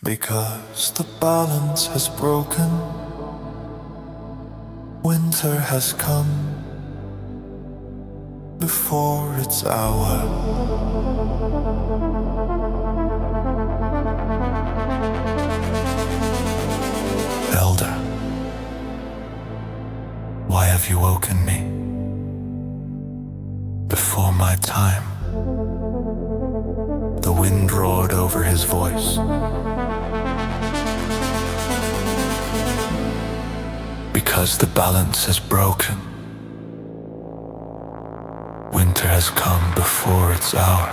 Because the balance has broken, winter has come before its hour. Elder, why have you woken me before my time? The wind roared over his voice. Because the balance has broken, winter has come before its hour.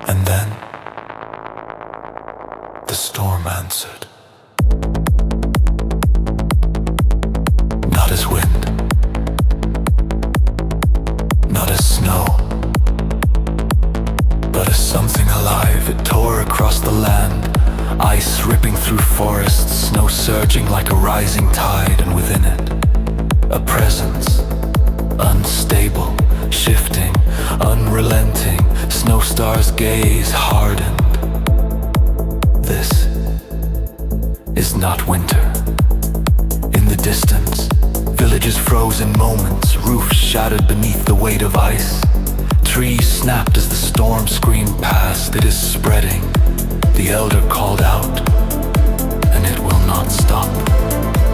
And then the storm answered. Not as wind, not as snow, but as something alive. It tore across the land, ice ripping through forests, snow surging like a rising tide, and within it, a presence, unstable, shifting, unrelenting. Snowstar's gaze hardened. This is not winter. In the distance, villages froze in moments, roofs shattered beneath the weight of ice. Trees snapped as the storm screamed past. It is spreading. The elder called out, and it will not stop.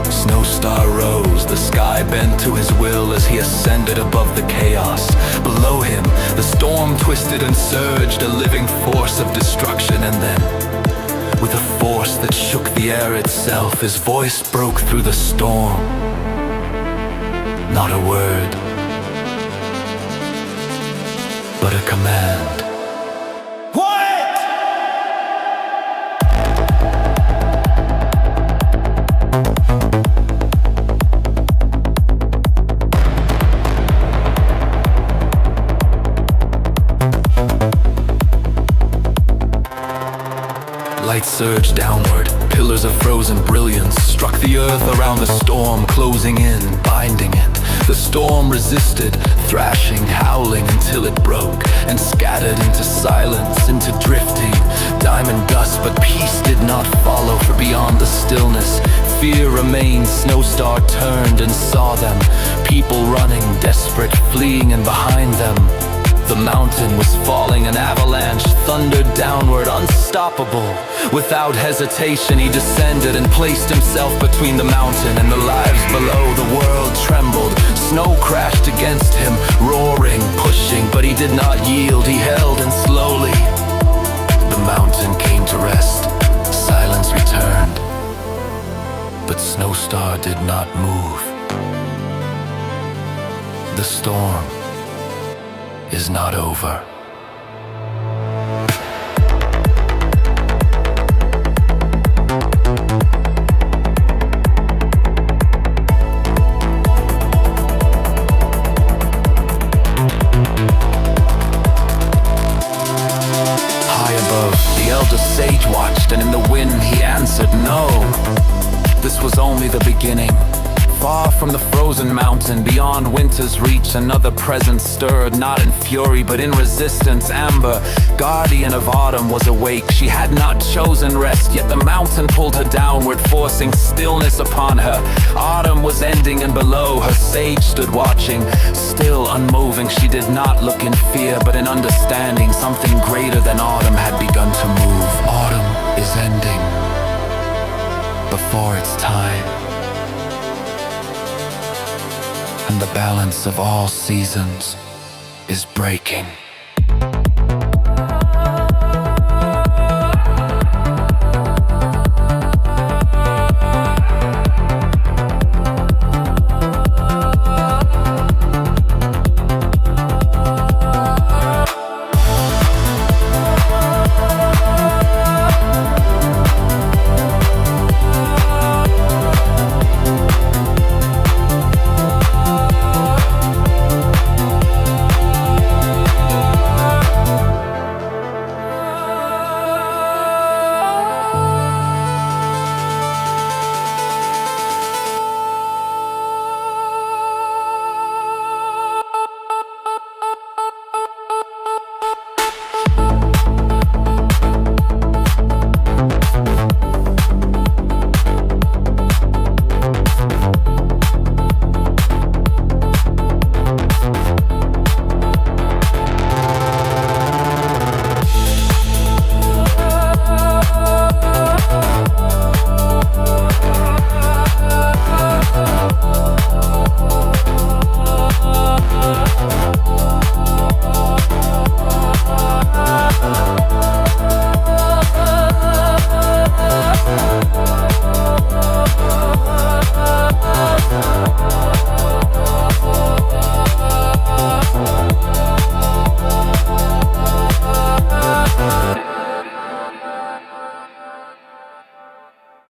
Snowstar rose, the sky bent to his will as he ascended above the chaos. Below him, the storm twisted and surged, a living force of destruction. And then, with a force that shook the air itself, his voice broke through the storm. Not a word, but a command. Light surged downward, pillars of frozen brilliance struck the earth around the storm, closing in, binding it. The storm resisted, thrashing, howling until it broke and scattered into silence, into drifting, diamond dust. But peace did not follow, for beyond the stillness, fear remained. Snowstar turned and saw them, people running, desperate, fleeing, and behind them the mountain was falling, an avalanche thundered downward, unstoppable. Without hesitation, he descended and placed himself between the mountain and the lives below. The world trembled, snow crashed against him, roaring, pushing, but he did not yield. He held, and slowly the mountain came to rest. Silence returned, but Snowstar did not move. The storm is not over. High above, the elder sage watched, and in the wind he answered no. This was only the beginning. Far from the frozen mountain, beyond winter's reach, another presence stirred, not in fury, but in resistance. Amber, guardian of autumn, was awake. She had not chosen rest, yet the mountain pulled her downward, forcing stillness upon her. Autumn was ending, and below her sage stood watching, still unmoving. She did not look in fear, but in understanding. Something greater than autumn had begun to move. Autumn is ending before its time, and the balance of all seasons is breaking.